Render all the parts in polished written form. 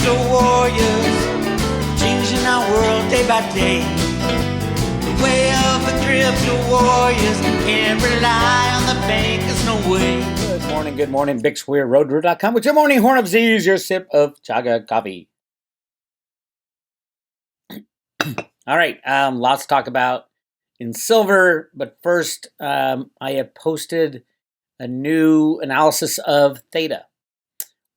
crypto warriors, changing our world day by day. The way of the crypto warriors, can't rely on the bankers, no way. Good morning, Bix Weir, roadrunner.com with your morning horn of Z's, your sip of chaga coffee. All right, lots to talk about in silver, but first, I have posted a new analysis of Theta.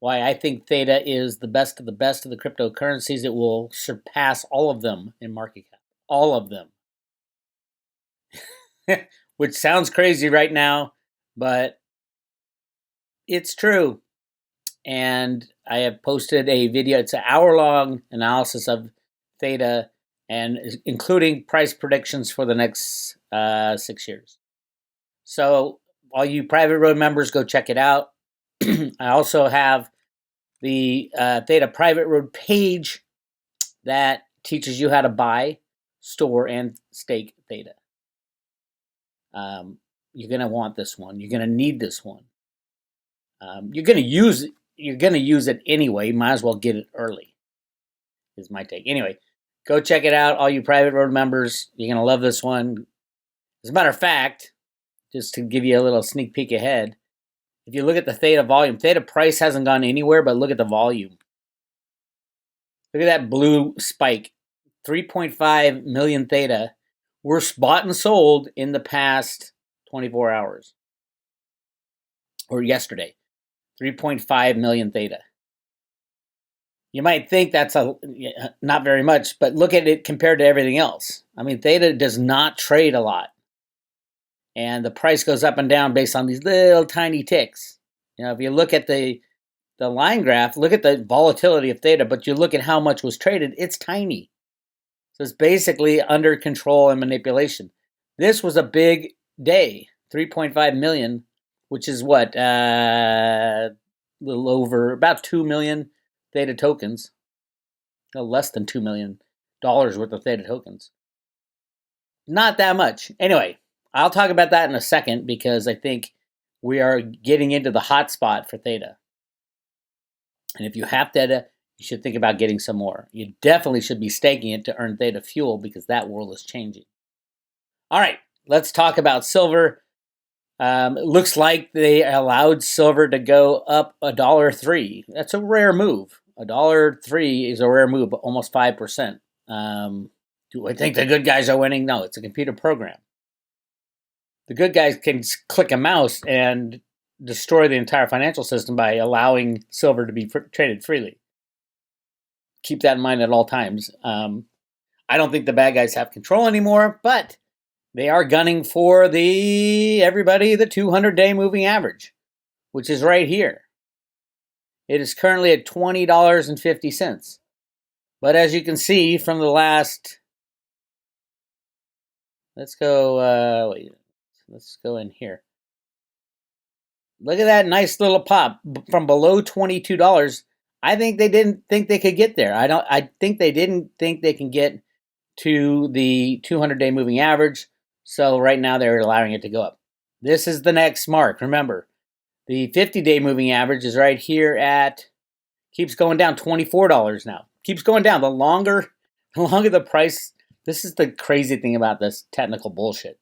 Why I think Theta is the best of the cryptocurrencies. It will surpass all of them in market cap. All of them. Which sounds crazy right now, but it's true. And I have posted a video. It's an hour-long analysis of Theta, and including price predictions for the next 6 years. So all you private road members, go check it out. I also have the Theta private road page that teaches you how to buy, store, and stake Theta. You're going to want this one. You're going to need this one. You're going to use it anyway. Might as well get it early, is my take. Anyway, go check it out, all you private road members. You're going to love this one. As a matter of fact, just to give you a little sneak peek ahead, if you look at the Theta volume, Theta price hasn't gone anywhere, but look at the volume. Look at that blue spike. 3.5 million Theta were bought and sold in the past 24 hours. Or yesterday. 3.5 million Theta. You might think that's not very much, but look at it compared to everything else. I mean, Theta does not trade a lot. And the price goes up and down based on these little tiny ticks. You know, if you look at the line graph, look at the volatility of Theta, but you look at how much was traded, it's tiny. So it's basically under control and manipulation. This was a big day, 3.5 million, which is what, a little over, about 2 million Theta tokens. Less than $2 million worth of Theta tokens. Not that much. Anyway, I'll talk about that in a second because I think we are getting into the hot spot for Theta. And if you have Theta, you should think about getting some more. You definitely should be staking it to earn Theta fuel because that world is changing. All right, let's talk about silver. It looks like they allowed silver to go up $1.03. That's a rare move. $1.03 is a rare move, almost 5%. Do I think the good guys are winning? No, it's a computer program. The good guys can click a mouse and destroy the entire financial system by allowing silver to be traded freely. Keep that in mind at all times. I don't think the bad guys have control anymore, but they are gunning for the 200-day moving average, which is right here. It is currently at $20.50. But as you can see from the last, let's go in here. Look at that nice little pop from below $22. I think they didn't think they could get there. I think they didn't think they can get to the 200-day moving average. So right now they're allowing it to go up. This is the next mark. Remember, the 50-day moving average is right here keeps going down, $24 now. Keeps going down. The longer the price, this is the crazy thing about this technical bullshit.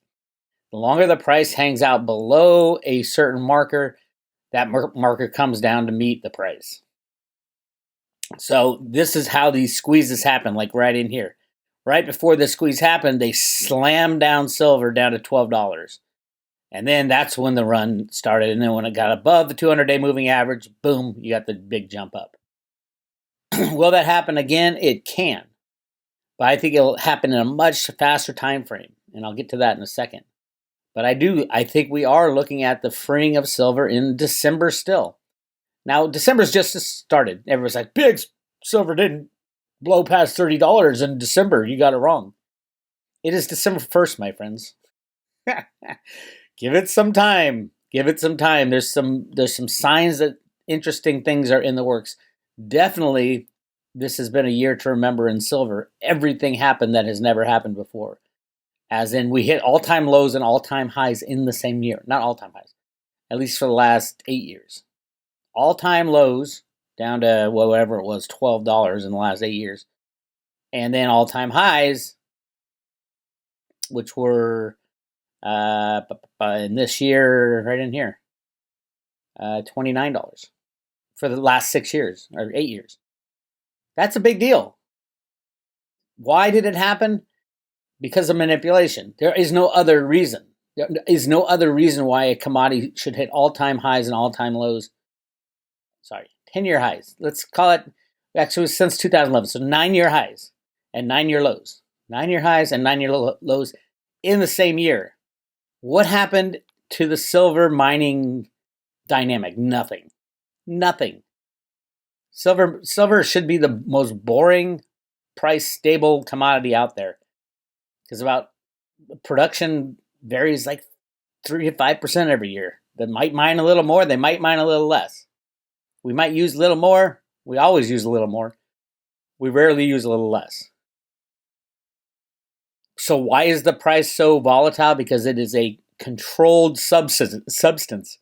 The longer the price hangs out below a certain marker, that marker comes down to meet the price. So this is how these squeezes happen, like right in here. Right before the squeeze happened, they slammed down silver down to $12. And then that's when the run started. And then when it got above the 200-day moving average, boom, you got the big jump up. Will that happen again? It can. But I think it'll happen in a much faster time frame. And I'll get to that in a second. But I think we are looking at the freeing of silver in December still. Now, December's just started. Everyone's like, Big silver didn't blow past $30 in December. You got it wrong. It is December 1st, my friends. Give it some time. There's some signs that interesting things are in the works. Definitely, this has been a year to remember in silver. Everything happened that has never happened before. As in, we hit all-time lows and all-time highs in the same year. Not all-time highs. At least for the last 8 years. All-time lows down to whatever it was, $12 in the last 8 years. And then all-time highs, which were in this year, right in here, $29 for the last 6 years or 8 years. That's a big deal. Why did it happen? Because of manipulation. There is no other reason. There is no other reason why a commodity should hit all-time highs and all-time lows. 10-year highs. Let's call it, actually since 2011. So 9-year highs and 9-year lows. 9-year highs and 9-year lows in the same year. What happened to the silver mining dynamic? Nothing. Silver should be the most boring, price stable commodity out there. Because about production varies like 3 to 5% every year. They might mine a little more, they might mine a little less. We might use a little more, we always use a little more. We rarely use a little less. So why is the price so volatile? Because it is a controlled substance.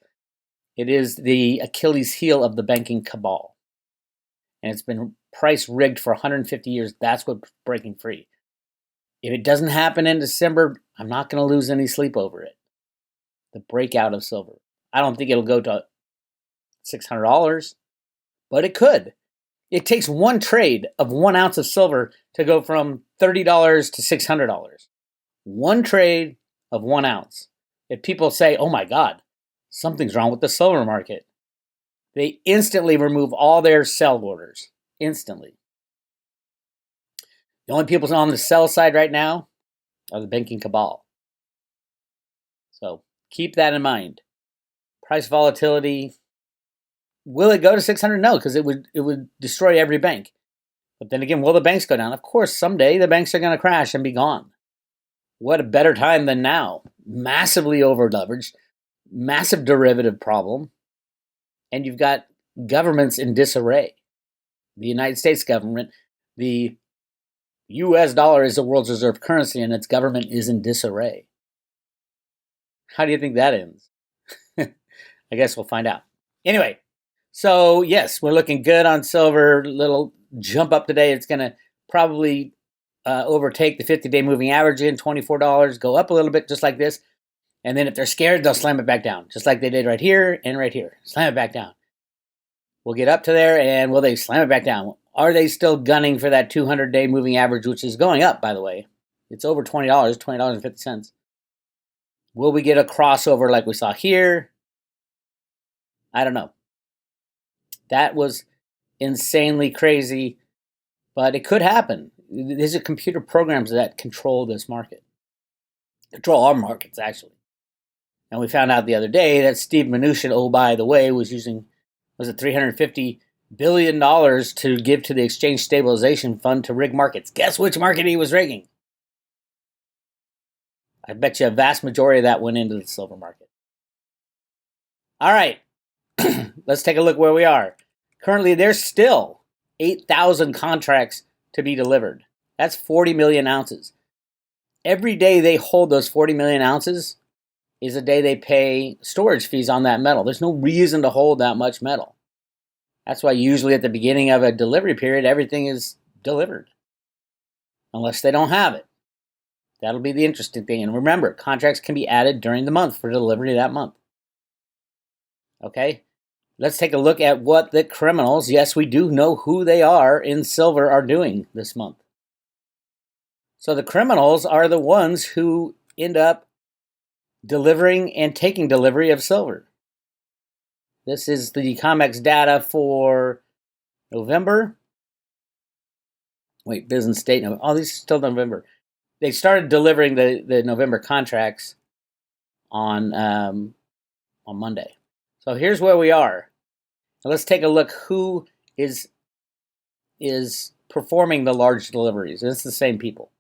It is the Achilles heel of the banking cabal. And it's been price rigged for 150 years. That's what's breaking free. If it doesn't happen in December, I'm not going to lose any sleep over it. The breakout of silver. I don't think it'll go to $600, but it could. It takes one trade of 1 ounce of silver to go from $30 to $600. One trade of 1 ounce. If people say, oh my God, something's wrong with the silver market, they instantly remove all their sell orders. Instantly. The only people on the sell side right now are the banking cabal. So keep that in mind. Price volatility. Will it go to 600? No, because it would destroy every bank. But then again, will the banks go down? Of course, someday the banks are going to crash and be gone. What a better time than now. Massively over-leveraged, massive derivative problem, and you've got governments in disarray. The United States government, the US dollar is the world's reserve currency, and its government is in disarray. How do you think that ends? I guess we'll find out. Anyway, so yes, we're looking good on silver. Little jump up today. It's going to probably overtake the 50-day moving average in $24, go up a little bit just like this. And then if they're scared, they'll slam it back down, just like they did right here and right here. Slam it back down. We'll get up to there, and will they slam it back down? Are they still gunning for that 200-day moving average, which is going up, by the way? It's over $20, $20.50. Will we get a crossover like we saw here? I don't know. That was insanely crazy, but it could happen. These are computer programs that control this market. Control our markets, actually. And we found out the other day that Steve Mnuchin, oh, by the way, was using, was it $350 billion to give to the Exchange Stabilization Fund to rig markets. Guess which market he was rigging? I bet you a vast majority of that went into the silver market. All right, let's take a look where we are. Currently, there's still 8,000 contracts to be delivered. That's 40 million ounces. Every day they hold those 40 million ounces is a day they pay storage fees on that metal. There's no reason to hold that much metal. That's why usually at the beginning of a delivery period, everything is delivered. Unless they don't have it. That'll be the interesting thing. And remember, contracts can be added during the month for delivery that month. Okay? Let's take a look at what the criminals, yes, we do know who they are in silver, are doing this month. So the criminals are the ones who end up delivering and taking delivery of silver. This is the COMEX data for November. Wait, business date. Oh, this is still November. They started delivering the November contracts on Monday. So here's where we are. Now let's take a look who is performing the large deliveries. It's the same people.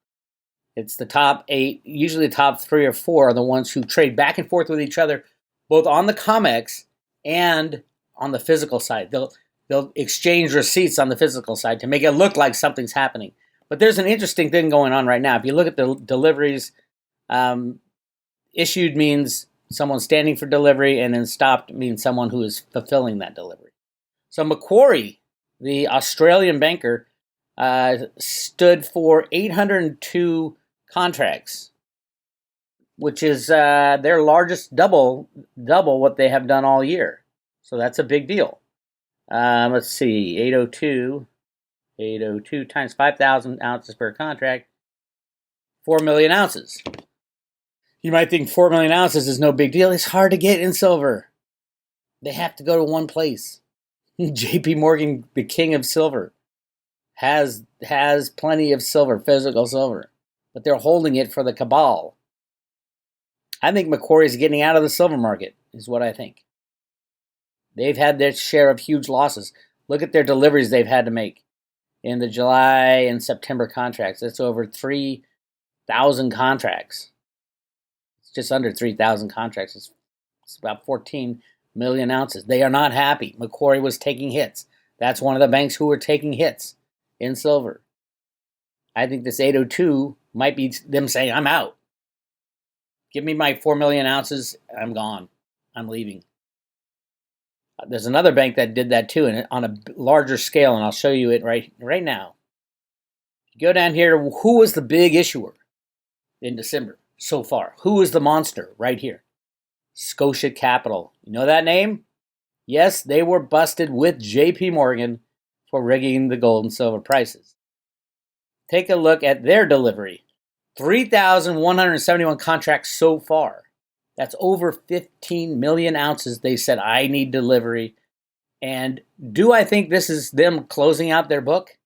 It's the top 8, usually the top 3 or 4 are the ones who trade back and forth with each other, both on the COMEX and on the physical side. They'll exchange receipts on the physical side to make it look like something's happening. But there's an interesting thing going on right now. If you look at the deliveries, issued means someone standing for delivery, and then stopped means someone who is fulfilling that delivery. So Macquarie the Australian banker, stood for 802 contracts, which is their largest, double what they have done all year. So that's a big deal. Let's see, 802 times 5,000 ounces per contract, 4 million ounces. You might think 4 million ounces is no big deal. It's hard to get in silver. They have to go to one place. JP Morgan, the king of silver, has plenty of silver, physical silver, but they're holding it for the cabal. I think Macquarie's getting out of the silver market, is what I think. They've had their share of huge losses. Look at their deliveries they've had to make in the July and September contracts. That's over 3,000 contracts. It's just under 3,000 contracts. It's about 14 million ounces. They are not happy. Macquarie was taking hits. That's one of the banks who were taking hits in silver. I think this 802 might be them saying, I'm out. Give me my 4 million ounces. I'm gone. I'm leaving. There's another bank that did that too, and on a larger scale, and I'll show you it right now. You go down here, who was the big issuer in December so far? Who was the monster right here? Scotia Capital. You know that name? Yes, they were busted with JP Morgan for rigging the gold and silver prices. Take a look at their delivery. 3,171 contracts so far. That's over 15 million ounces. They said, I need delivery. And do I think this is them closing out their book?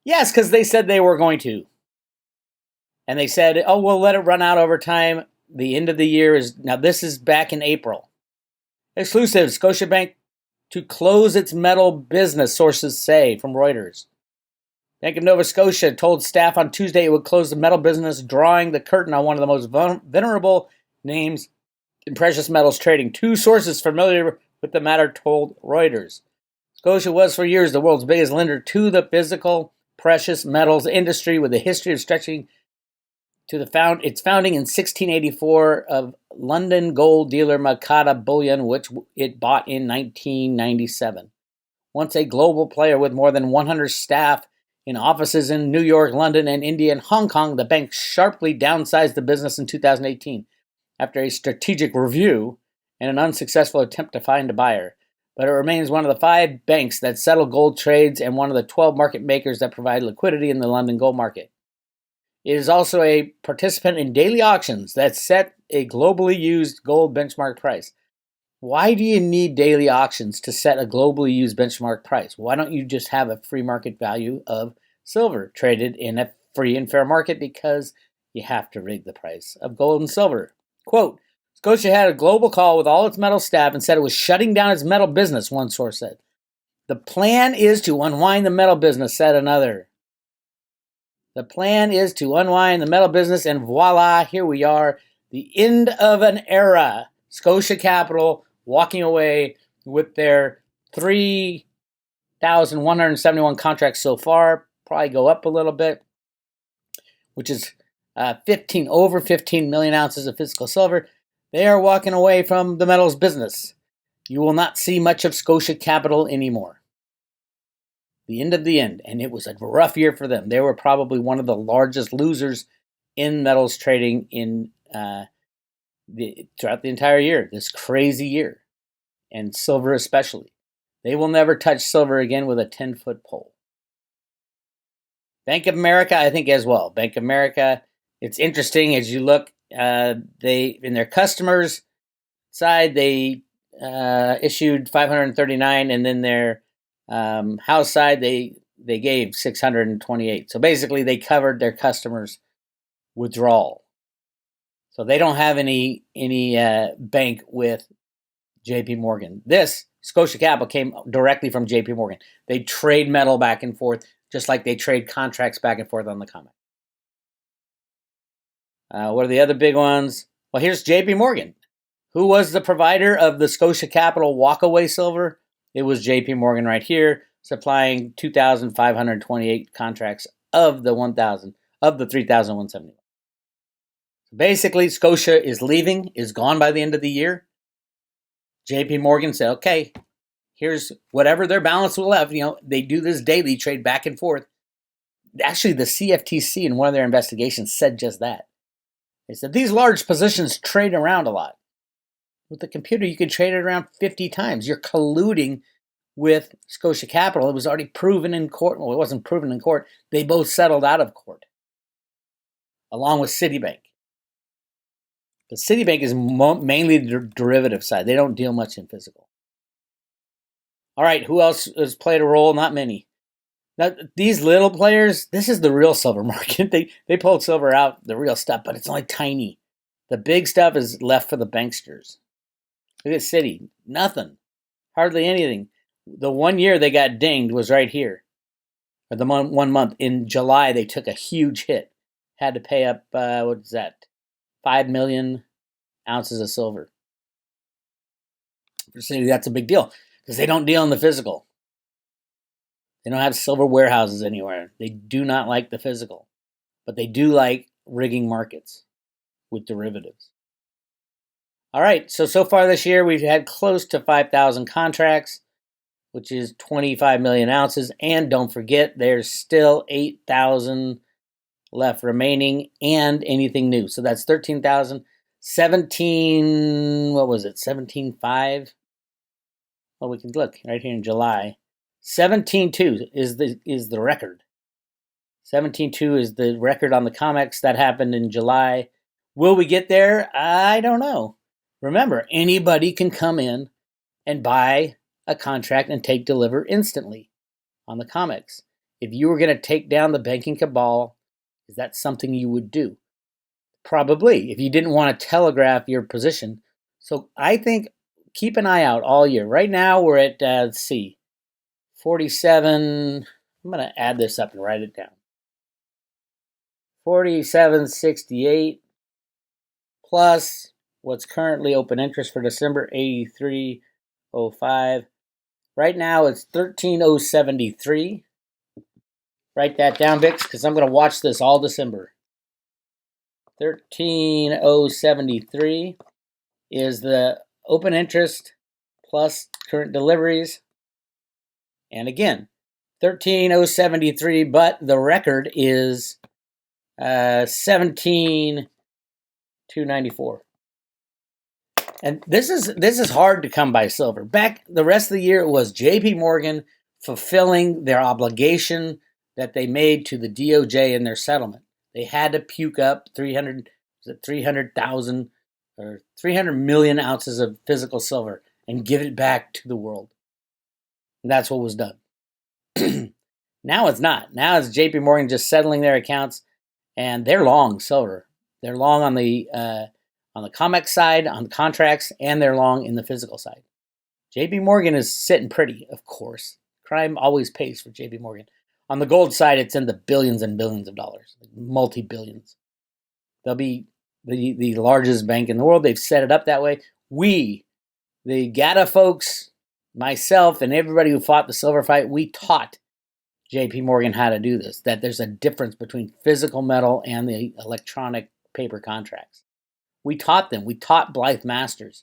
Yes, because they said they were going to. And they said, oh, we'll let it run out over time. The end of the year is, now this is back in April. Exclusive, Scotiabank to close its metal business, sources say, from Reuters. Bank of Nova Scotia told staff on Tuesday it would close the metal business, drawing the curtain on one of the most venerable names in precious metals trading. Two sources familiar with the matter told Reuters. Scotia was for years the world's biggest lender to the physical precious metals industry, with a history of stretching to its founding in 1684 of London gold dealer Makata Bullion, which it bought in 1997. Once a global player with more than 100 staff in offices in New York, London, and India and Hong Kong, the bank sharply downsized the business in 2018 after a strategic review and an unsuccessful attempt to find a buyer. But it remains one of the 5 banks that settle gold trades and one of the 12 market makers that provide liquidity in the London gold market. It is also a participant in daily auctions that set a globally used gold benchmark price. Why do you need daily auctions to set a globally used benchmark price? Why don't you just have a free market value of silver traded in a free and fair market? Because you have to rig the price of gold and silver. Quote, Scotia had a global call with all its metal staff and said it was shutting down its metal business, one source said. The plan is to unwind the metal business, said another. The plan is to unwind the metal business, and voila, here we are, the end of an era. Scotia Capital walking away with their 3,171 contracts so far, probably go up a little bit, which is over 15 million ounces of physical silver. They are walking away from the metals business. You will not see much of Scotia Capital anymore. The end of the end, and it was a rough year for them. They were probably one of the largest losers in metals trading in throughout the entire year, this crazy year, and silver especially. They will never touch silver again with a 10-foot pole. Bank of America, I think, as well. Bank of America, it's interesting as you look, they in their customers side, they issued 539, and then their house side, they gave 628. So basically, they covered their customers' withdrawal. So they don't have any bank with JP Morgan. This Scotia Capital came directly from JP Morgan. They trade metal back and forth, just like they trade contracts back and forth on the COMEX. What are the other big ones? Well, here's JP Morgan. Who was the provider of the Scotia Capital walkaway silver? It was JP Morgan right here, supplying 2,528 contracts of the 3,171. Basically, Scotia is leaving, is gone by the end of the year. JP Morgan said, okay, here's whatever their balance will have. They do this daily, trade back and forth. Actually, the CFTC in one of their investigations said just that. They said these large positions trade around a lot. With the computer, you can trade it around 50 times. You're colluding with Scotia Capital. It was already proven in court. Well, it wasn't proven in court. They both settled out of court, along with Citibank. But Citibank is mainly the derivative side. They don't deal much in physical. All right, who else has played a role? Not many. Now, these little players, this is the real silver market. They pulled silver out, the real stuff, but it's only tiny. The big stuff is left for the banksters. Look at Citi. Nothing. Hardly anything. The 1 year they got dinged was right here. Or the 1 month. In July, they took a huge hit. Had to pay up, 5 million ounces of silver. For Citi, that's a big deal because they don't deal in the physical. They don't have silver warehouses anywhere. They do not like the physical, but they do like rigging markets with derivatives. All right, so far this year, we've had close to 5,000 contracts, which is 25 million ounces. And don't forget, there's still 8,000 left remaining and anything new. So that's 13,000. 17, what was it? 17.5? Well, we can look right here in July. 17.2 is the record. 17.2 is the record on the COMEX. That happened in July. Will we get there? I don't know. Remember, anybody can come in and buy a contract and deliver instantly on the COMEX. If you were going to take down the banking cabal, is that something you would do? Probably, if you didn't want to telegraph your position. So I think keep an eye out all year. Right now we're at, let's see, 47. I'm going to add this up and write it down. 47.68 plus what's currently open interest for December, 83.05. Right now it's 13.073. Write that down, Bix, because I'm going to watch this all December. 13.073 is the open interest plus current deliveries. And again, 13.073, but the record is 17.294. And this is hard to come by silver. Back the rest of the year, it was J.P. Morgan fulfilling their obligation that they made to the DOJ in their settlement. They had to puke up 300,000 or 300 million ounces of physical silver and give it back to the world. And that's what was done. Now it's not. Now it's J.P. Morgan just settling their accounts, and they're long silver. They're long on the COMEX side, on the contracts, and they're long in the physical side. J.P. Morgan is sitting pretty, of course. Crime always pays for J.P. Morgan. On the gold side, it's in the billions and billions of dollars, multi-billions. They'll be the largest bank in the world. They've set it up that way. We, the GATA folks, myself, and everybody who fought the silver fight, we taught J.P. Morgan how to do this, that there's a difference between physical metal and the electronic paper contracts. We taught them. We taught Blythe Masters.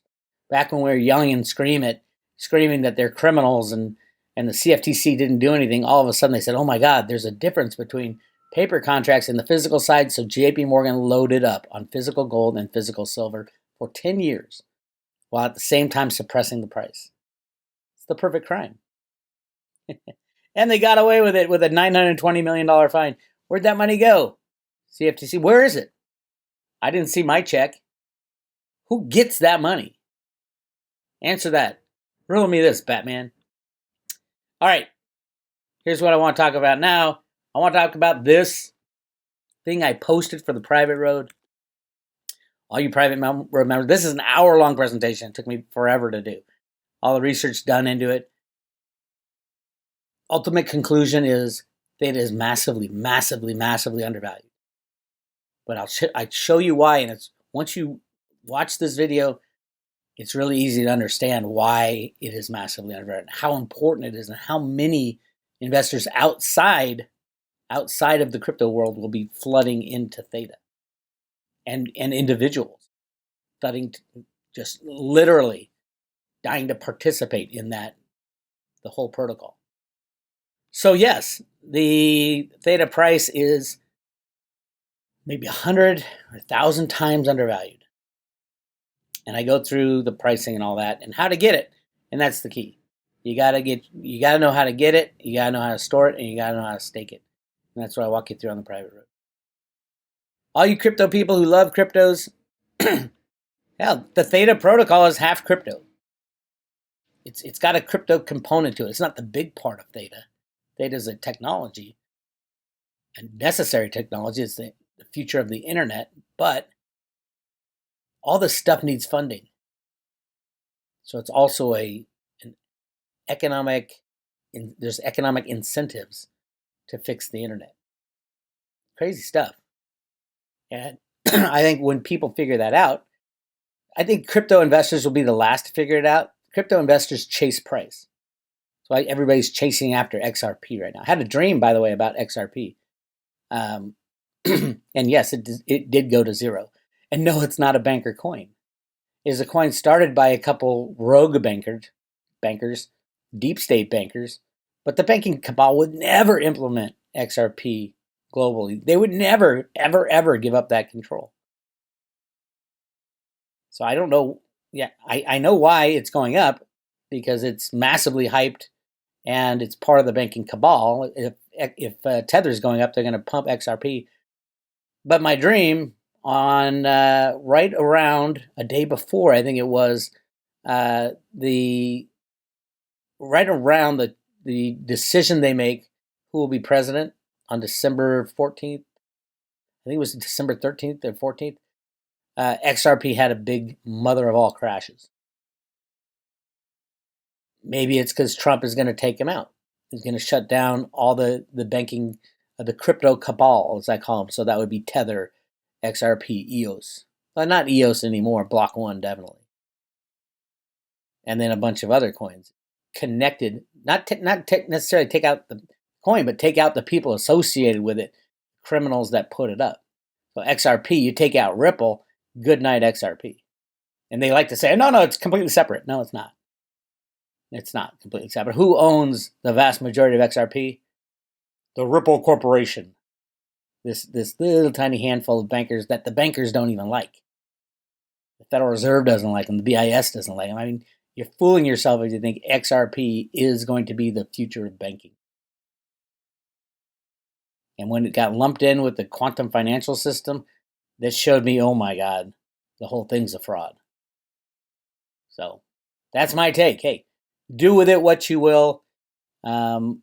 Back when we were young and screaming that they're criminals and the CFTC didn't do anything, all of a sudden they said, oh my God, there's a difference between paper contracts and the physical side. So JP Morgan loaded up on physical gold and physical silver for 10 years while at the same time suppressing the price. It's the perfect crime. And they got away with it with a $920 million fine. Where'd that money go? CFTC, where is it? I didn't see my check. Who gets that money? Answer that. Riddle me this, Batman. All right, here's what I want to talk about now. I want to talk about this thing I posted for the private road. All you private road members, this is an hour-long presentation. It took me forever to do. All the research done into it. Ultimate conclusion is that it is massively, massively, massively undervalued. But I'll show you why, and it's once you watch this video, it's really easy to understand why it is massively undervalued, how important it is, and how many investors outside of the crypto world will be flooding into Theta, and individuals studying, just literally dying to participate in that the whole protocol. So yes, the theta price is maybe 100 or 1,000 times undervalued. And I go through the pricing and all that and how to get it. And that's the key. You gotta know how to get it, you gotta know how to store it, and you gotta know how to stake it. And that's what I walk you through on the private road. All you crypto people who love cryptos, hell, the Theta protocol is half crypto. It's got a crypto component to it. It's not the big part of Theta. Theta is a technology, a necessary technology. It's the future of the internet, but all this stuff needs funding. So it's also there's economic incentives to fix the internet. Crazy stuff. And I think when people figure that out, I think crypto investors will be the last to figure it out. Crypto investors chase price. So everybody's chasing after XRP right now. I had a dream, by the way, about XRP. And yes, it did go to zero. And no, it's not a banker coin. It is a coin started by a couple rogue bankers, deep state bankers, but the banking cabal would never implement XRP globally. They would never, ever, ever give up that control. So I don't know. Yeah, I know why it's going up, because it's massively hyped and it's part of the banking cabal. If Tether's going up, they're going to pump XRP. But my dream on right around a day before, I think it was, right around the decision they make who will be president on December 14th. I think it was December 13th or 14th. XRP had a big mother of all crashes. Maybe it's because Trump is going to take him out. He's going to shut down all the banking, the crypto cabal, as I call them. So that would be Tether, XRP, EOS. Well, not EOS anymore, Block 1 definitely. And then a bunch of other coins connected, not necessarily take out the coin, but take out the people associated with it, criminals that put it up. So XRP, you take out Ripple, good night XRP. And they like to say, no, it's completely separate. No, it's not. It's not completely separate. Who owns the vast majority of XRP? The Ripple Corporation. This little tiny handful of bankers that the bankers don't even like. The Federal Reserve doesn't like them. The BIS doesn't like them. I mean, you're fooling yourself if you think XRP is going to be the future of banking. And when it got lumped in with the quantum financial system, this showed me, oh my God, the whole thing's a fraud. So that's my take. Hey, do with it what you will. Road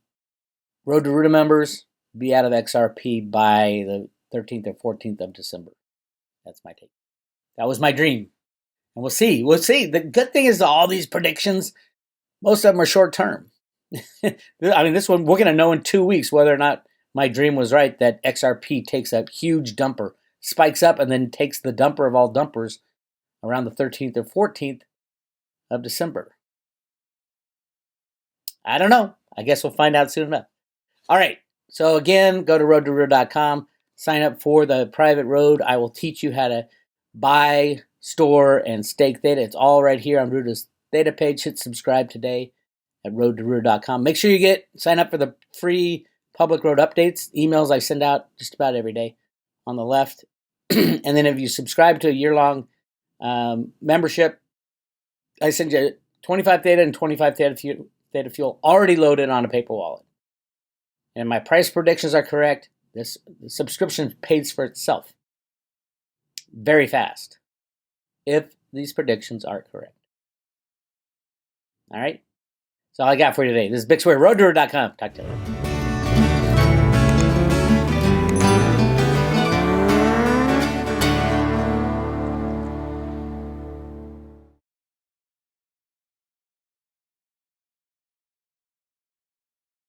to Ruta members, be out of XRP by the 13th or 14th of December. That's my take. That was my dream. And we'll see. The good thing is all these predictions, most of them are short term. I mean, this one, we're going to know in 2 weeks whether or not my dream was right, that XRP takes a huge dumper, spikes up, and then takes the dumper of all dumpers around the 13th or 14th of December. I don't know. I guess we'll find out soon enough. All right. So again, go to roadtoruta.com, sign up for the private road. I will teach you how to buy, store, and stake Theta. It's all right here on Ruta's Theta page. Hit subscribe today at roadtoruta.com. Make sure you sign up for the free public road updates, emails I send out just about every day on the left. And then if you subscribe to a year-long membership, I send you 25 Theta and 25 Theta Fuel already loaded on a paper wallet. And my price predictions are correct. The subscription pays for itself very fast if these predictions are correct. All right? That's all I got for you today. This is Bix Weir, roadtoruta.com. Talk to you later.